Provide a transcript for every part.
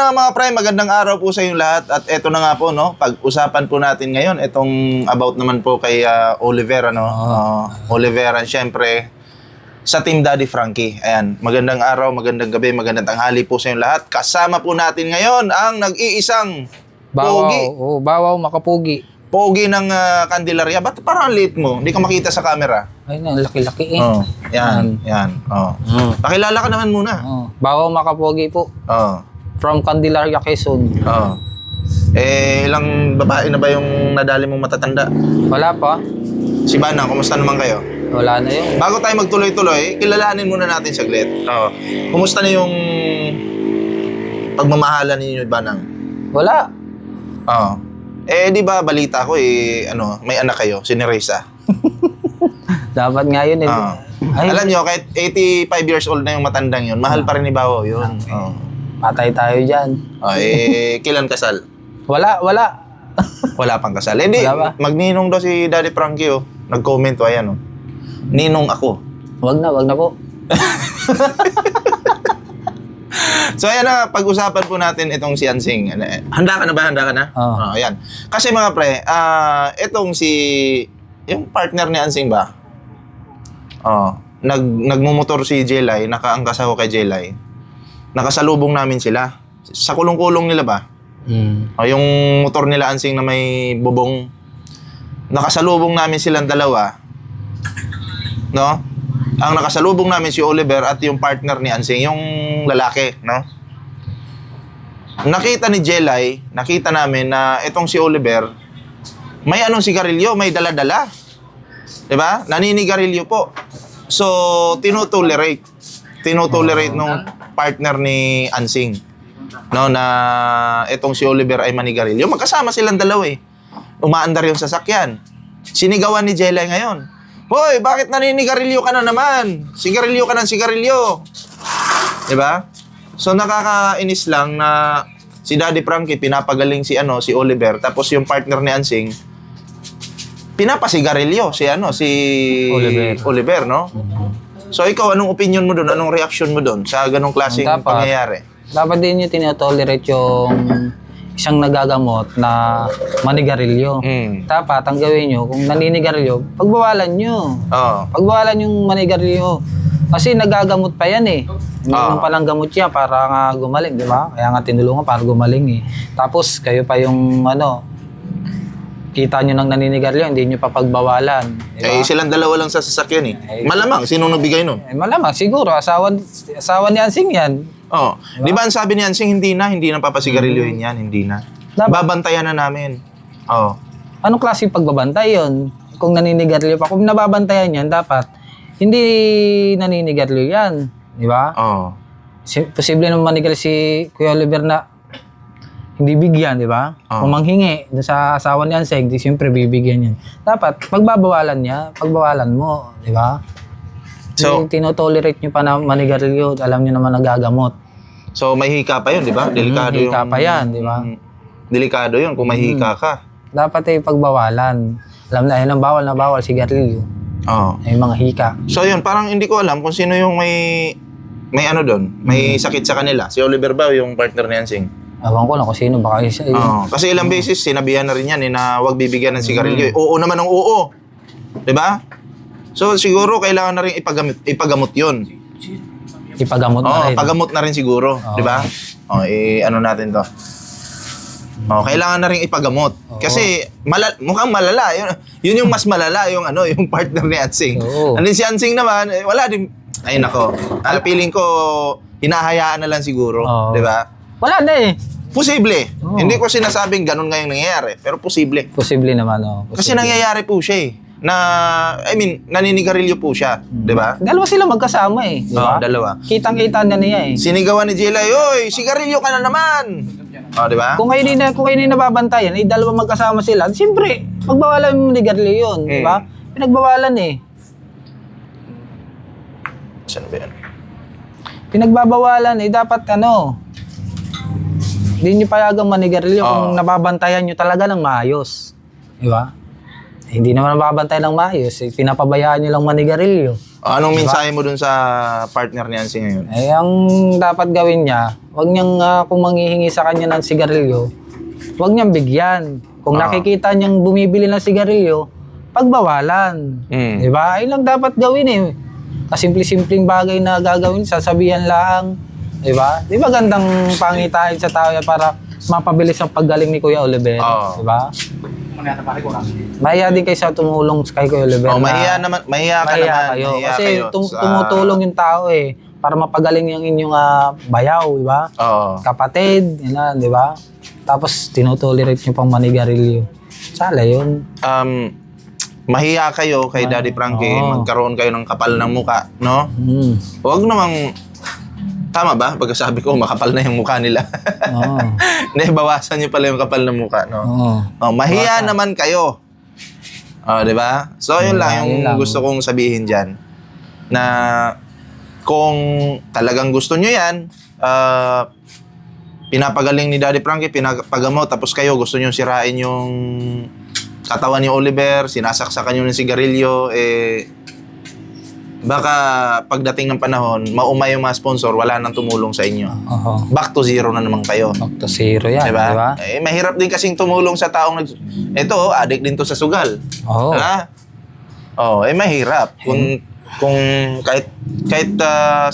ayan na nga mga pre, magandang araw po sa inyong lahat. At eto na nga po, no, pag-usapan po natin ngayon, itong about naman po kay Oliver, ano. Oliver, syempre, sa Team Daddy Frankie. Ayan, magandang araw, magandang gabi, magandang tanghali po sa inyong lahat. Kasama po natin ngayon ang nag-iisang pogi. Bawaw, makapugi. Pogi ng Candelaria. Ba't parang late mo? Hindi ka makita sa camera. Ay na, laki-laki eh. Oh, yan. Pakilala ka naman muna. Bawaw, makapugi po. From Candelaria, Quezon. Ilang babae na ba yung nadali mong matatanda? Wala pa. Si Bana, kumusta naman kayo? Wala na yun. Bago tayo magtuloy-tuloy, kilalanin muna natin saglit. Kumusta na yung pagmamahalan ninyo, Banang? Wala. Di ba balita ko may anak kayo, si Neresa. Dapat nga yun eh. Alam nyo, kahit 85 years old na yung matandang yun, mahal pa rin ni Bawo yun. Patay tayo dyan. Kailan kasal? Wala. Wala pang kasal. Hindi, magninong daw si Daddy Frankie, nag-comment, ayan, ninong ako. Wag na po. So ayan na, pag-usapan po natin itong si Ansing. Handa ka na ba? Ayan. Kasi mga pre, itong yung partner ni Ansing ba? Nagmumotor si Jelay, nakaangkas ako kay Jelay. Nakasalubong namin sila. Sa kulong-kulong nila ba? Yung motor nila Ansing na may bubong. Nakasalubong namin silang dalawa. No? Ang nakasalubong namin si Oliver at yung partner ni Ansing, yung lalaki, no? Nakita ni Jelay, nakita namin na itong si Oliver, may sigarilyo, may dala-dala. 'Di ba? Naninigarilyo po. So, tinotolerate nung partner ni Ansing, no, na itong si Oliver ay manigarilyo. Magkasama silang dalawa eh. Umaandar yung sasakyan. Sinigawan ni Jelay ngayon. Hoy, bakit naninigarilyo ka na naman? Sigarilyo ka ng sigarilyo. Diba? So, nakakainis lang na si Daddy Frankie pinapagaling si Oliver, tapos yung partner ni Ansing pinapasigarilyo si Oliver, no? So, ikaw, anong opinion mo doon? Anong reaction mo doon sa ganong klaseng pangyayari? Dapat din nyo tinotolerate yung isang nagagamot na manigarilyo. Dapat ang gawin nyo, kung naninigarilyo, pagbawalan nyo. Pagbawalan yung manigarilyo. Kasi nagagamot pa yan eh. Ininom pa lang gamot yan para nga gumaling, di ba? Kaya nga tinulungan para gumaling eh. Tapos kayo pa yung kita nyo ng naninigarilyo, hindi nyo pa pagbawalan. Diba? Silang dalawa lang sa sasakyan eh. Malamang, sino nagbigay nun? Malamang, siguro. Asawa ni Ansing yan. Diba? Di ba ang sabi ni Ansing, hindi na papasigarilyohin yan, hindi na. Babantayan na namin. Anong klaseng pagbabantay yun? Kung naninigarilyo pa, kung nababantayan yan, dapat hindi naninigarilyo yan. Di ba? Posible naman manigarilyo si Kuya Oliver na hindi bigyan, di ba? Kung manghingi dun sa asawa ni Ansing, di siyempre bibigyan yan. Dapat, pagbabawalan niya, pagbawalan mo, di ba? So, tinotolerate nyo pa na manigarilyo, alam nyo naman nagagamot. So, may hika pa yun, di ba? Delikado hika pa yan, di ba? Delikado yun kung may hika ka. Dapat pagbawalan. Alam na, yun ang bawal na bawal, sigarilyo. Yung mga hika. So, yun, parang hindi ko alam kung sino yung may doon, may sakit sa kanila. Si Oliver ba yung partner ni Ansing? Awan ko lang kung sino, baka isa. Kasi ilang beses, sinabihan na rin yan na huwag bibigyan ng sigarilyo. Oo naman ang oo. Di ba? So, siguro kailangan na rin ipagamot yun. Ipagamot na rin? Pagamot na rin siguro. Di ba? Natin to. Kailangan na rin ipagamot. Kasi mukhang malala. Yun yung mas malala, yung partner ni Ansing. Andin si Ansing naman, wala din. Ay nako. Feeling ko, hinahayaan na lang siguro. Di ba? Wala na eh. Posible. Hindi ko sinasabing ganun ngayong nangyayari. Pero posible. Posible naman, Kasi nangyayari po siya eh. Naninigarilyo po siya. Di ba? Dalawa sila magkasama eh. Di ba? Dalawa. Kitang-kita na niya eh. Sinigawan ni Jelay, oy, sigarilyo ka na naman. Di ba? Kung kayo hindi nababantayan, dalawa magkasama sila, siyempre, pagbawalan mo ni Garlio yun. Di ba? Pinagbawalan eh. Saan ba yan? Pinagbabawalan dapat hindi nyo payagang manigarilyo kung nababantayan nyo talaga ng maayos. Di ba? Hindi naman nababantayan ng maayos. Pinapabayaan nyo lang manigarilyo. Anong mensahe mo dun sa partner ni Ansing ngayon? Eh, ang dapat gawin niya, wag niyang kung manghihingi sa kanya ng sigarilyo, wag niyang bigyan. Kung nakikita niyang bumibili ng sigarilyo, pagbawalan. Di ba? Ayun lang dapat gawin eh. Kasimple-simpleng bagay na gagawin, sasabihan lang. Di ba? Di ba gandang pangitain sa tao yan para mapabilis ang paggaling ni Kuya Oliver? Di ba? Mahiya din kayo sa tumulong kay Kuya Oliver. Mahiya naman. Mahiya kayo. Kasi tumutulong yung tao eh para mapagaling yung inyong bayaw, di ba? Kapatid, yun di ba? Tapos tinutolerate nyo pang manigarilyo. Sala yun. Mahiya kayo kay Daddy Frankie, magkaroon kayo ng kapal ng muka, no? Huwag namang, tama ba? Pagkasabi ko, makapal na yung mukha nila. Hindi, bawasan nyo pala yung kapal ng mukha, no? Mahiya naman kayo. Di ba? So, yun lang yung gusto kong sabihin dyan. Na kung talagang gusto nyo yan, pinapagaling ni Daddy Frankie, pinapagamot, tapos kayo gusto nyo sirain yung katawan ni Oliver, sinasaksakan nyo ng sigarilyo, baka pagdating ng panahon, maumay yung mga sponsor, wala nang tumulong sa inyo. Back to zero na naman kayo. Back to zero yan, diba? Mahirap din kasing tumulong sa taong ito, addict din to sa sugal. Diba? Mahirap. Kung kahit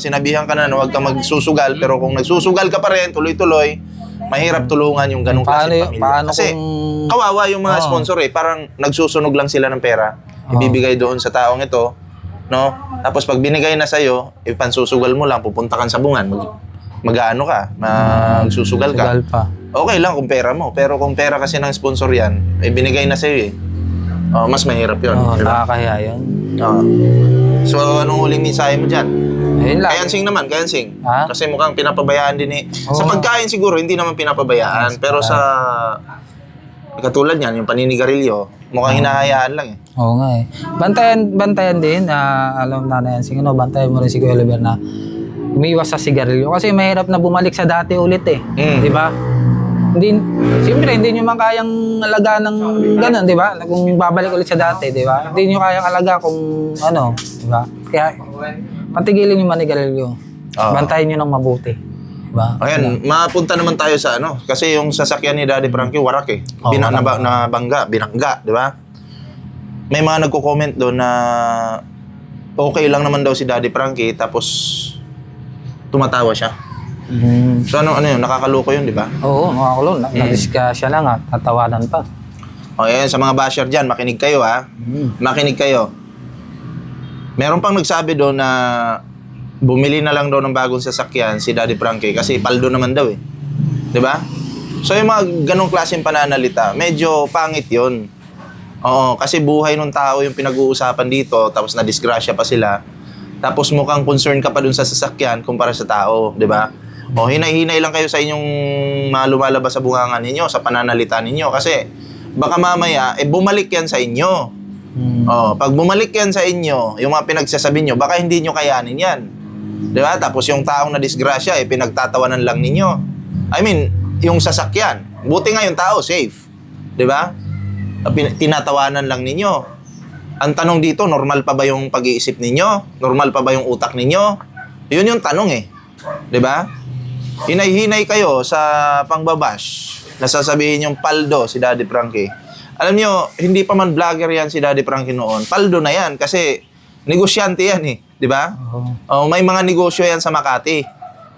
sinabihan ka na huwag ka magsusugal, pero kung nagsusugal ka pa rin, tuloy-tuloy, mahirap tulungan yung ganung klaseng pamilya. Kasi kawawa yung mga sponsor parang nagsusunog lang sila ng pera, ibibigay doon sa taong ito, no? Tapos pag binigay na sa'yo, pansusugal mo lang, pupunta ka sa bungan, mag-ano ka, magsusugal ka. Okay lang kung pera mo, pero kung pera kasi ng sponsor yan, binigay na sa'yo mas mahirap yun. Nakakahiya yun. So, anong huling mensahe mo dyan? Kayansing naman, Kayansing. Kasi mukhang pinapabayaan din sa pagkain siguro, hindi naman pinapabayaan. Pero sa katulad yan, yung paninigarilyo, mukhang hinahayaan lang Oo nga eh. Bantayan din, alam na Yansing, bantayan mo rin si Kuya Oliver na umiwas sa sigarilyo. Kasi mahirap na bumalik sa dati ulit eh. Di ba? Siyempre, hindi nyo man kayang alaga ng gano'n, di ba? Kung babalik ulit sa dati, di ba? Hindi nyo kayang alaga kung ano, di ba? Kaya, patigilin yung manigarilyo. Bantayin nyo ng mabuti. Diba? Ayan, mapunta naman tayo sa kasi yung sasakyan ni Daddy Frankie, warak eh. Binangga, di ba? May mga nagko-comment doon na okay lang naman daw si Daddy Frankie, tapos tumatawa siya. So ano yun, nakakaloko yun, di ba? Oo, nakakaloko. Nadiskasya lang tatawanan pa. Ayan, sa mga basher dyan, makinig kayo Makinig kayo. Meron pang nagsabi doon na bumili na lang daw ng bagong sasakyan si Daddy Frankie kasi paldo naman daw eh. Di ba? So yung mga ganong klaseng pananalita, medyo pangit yun. Kasi buhay ng tao yung pinag-uusapan dito, tapos na-disgrasya pa sila. Tapos mukhang concern ka pa dun sa sasakyan kumpara sa tao, di ba? Hinay-hinay lang kayo sa inyong mga lumalabas sa bungangan ninyo, sa pananalita ninyo. Kasi baka mamaya, bumalik yan sa inyo. Pag bumalik yan sa inyo, yung mga pinagsasabi nyo, baka hindi nyo kayanin yan. Di ba? Tapos yung taong na disgrasya, pinagtatawanan lang ninyo. I mean, yung sasakyan. Buti nga yung tao, safe. Di ba? Tinatawanan lang ninyo. Ang tanong dito, normal pa ba yung pag-iisip ninyo? Normal pa ba yung utak ninyo? Yun yung tanong eh. Di ba? Hinay-hinay kayo sa pangbabash. Nasasabihin yung paldo si Daddy Frankie. Alam nyo, hindi pa man vlogger yan si Daddy Frankie noon. Paldo na yan kasi negosyante yan eh. Di ba? May mga negosyo yan sa Makati.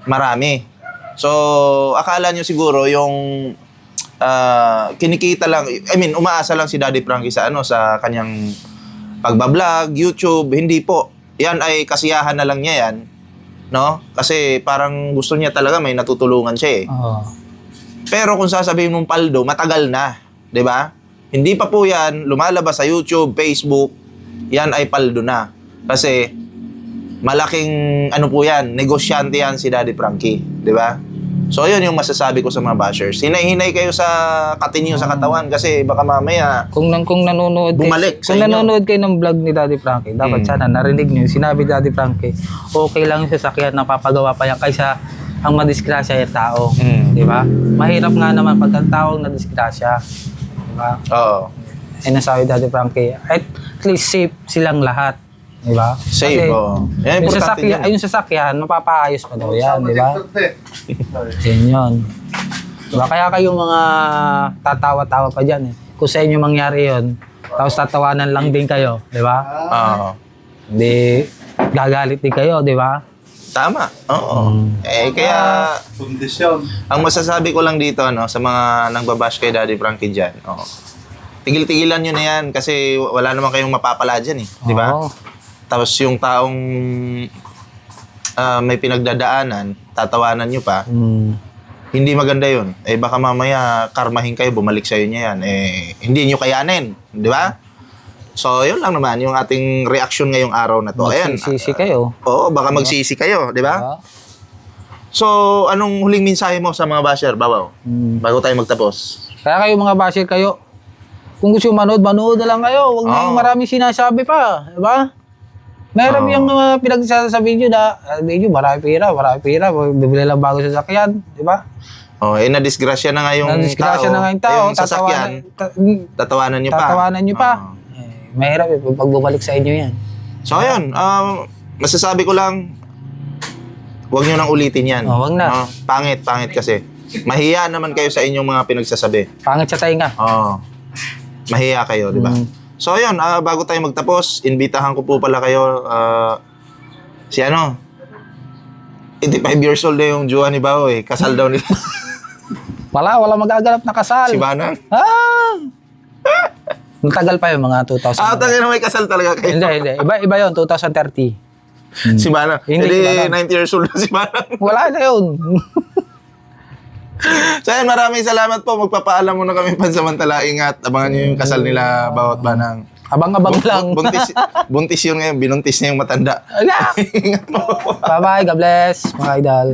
Marami. So, akala nyo siguro yung kinikita lang, umaasa lang si Daddy Frankie sa sa kanyang pagbablog, YouTube. Hindi po. Yan ay kasiyahan na lang niya yan. No? Kasi parang gusto niya talaga may natutulungan siya eh. Pero kung sasabihin mong paldo, matagal na. 'Di ba? Hindi pa po yan lumalabas sa YouTube, Facebook. Yan ay paldo na. Kasi malaking po yan, negosyante yan si Daddy Frankie. 'Di ba? So, yun yung masasabi ko sa mga bashers. Hinay-hinay kayo sa katinyo sa katawan kasi baka mamaya kung nanonood bumalik kayo, kung nanonood kayo ng vlog ni Daddy Frankie, dapat sana narinig niyo sinabi ni Daddy Frankie, okay lang yung sasakyan na papagawa pa yan kaysa ang madisgrasya yung tao. Di ba? Mahirap nga naman pag ang taong nadisgrasya. Di ba? Oo. Nasabi Daddy Frankie, at least safe silang lahat. Di ba? Safe, Kasi oo. Yan, yung importante sasakyan, yan. yung sasakyan, mapapaayos pa daw yan, di ba? Yan yun. Diba? Kaya kayong mga tatawa-tawa pa dyan eh. Kung sa inyo mangyari yun, tapos tatawanan lang din kayo, di ba? Oo. Hindi gagalit din kayo, di ba? Tama. Oo. Kaya Kondisyon. ang masasabi ko lang dito sa mga nangbabash kay Daddy Frankie dyan, tigil-tigilan nyo na yan kasi wala naman kayong mapapala dyan eh. Di ba? Oo. Tapos yung taong may pinagdadaanan, tatawanan nyo pa, hindi maganda yun. Baka mamaya karmahin kayo, bumalik sa'yo niya yan. Hindi nyo kayanin. Di ba? So, yun lang naman yung ating reaction ngayong araw na to. Ayan. Magsisisi kayo. Oo, baka magsisi kayo. Di ba? Diba? So, anong huling mensahe mo sa mga basher, Babaw? Bago tayo magtapos. Kaya kayo mga basher kayo, kung gusto manood na lang kayo. Huwag na yung maraming sinasabi pa. Di ba? Meron yung pinagsasabi nyo na, marami pira. Bibili lang bago sa sakyan. Di ba? Na-disgrasya na nga yung Na-disgrasya na nga yung tao. Yung sasakyan, tatawanan nyo pa. Tatawanan nyo pa. Mahirap pag bumalik sa inyo yan. So, ayun. Masasabi ko lang, huwag nyo nang ulitin yan. Huwag na. Pangit kasi. Mahiya naman kayo sa inyong mga pinagsasabi. Pangit sa tainga. Mahiya kayo, di ba? So, ayun. Bago tayo magtapos, imbitahan ko po pala kayo si 85 years old na yung jowa ni Bao eh. Kasal daw nila. Wala magaganap na kasal. Si Banang. Natagal pa yung mga 2000. Tagal na may kasal talaga kayo. Hindi. Iba yun, 2030. Si Banang. Hindi, Hindi, si Banang. 90 years old na si Banang. Wala na yun. So ayun, maraming salamat po. Magpapaalam muna kami pansamantala. Ingat. Abangan nyo yung kasal nila Bao at Banang. Abang-abang lang. Buntis yun ngayon. Binuntis niya yung matanda. Ingat po. Bye-bye. God bless, mga idol.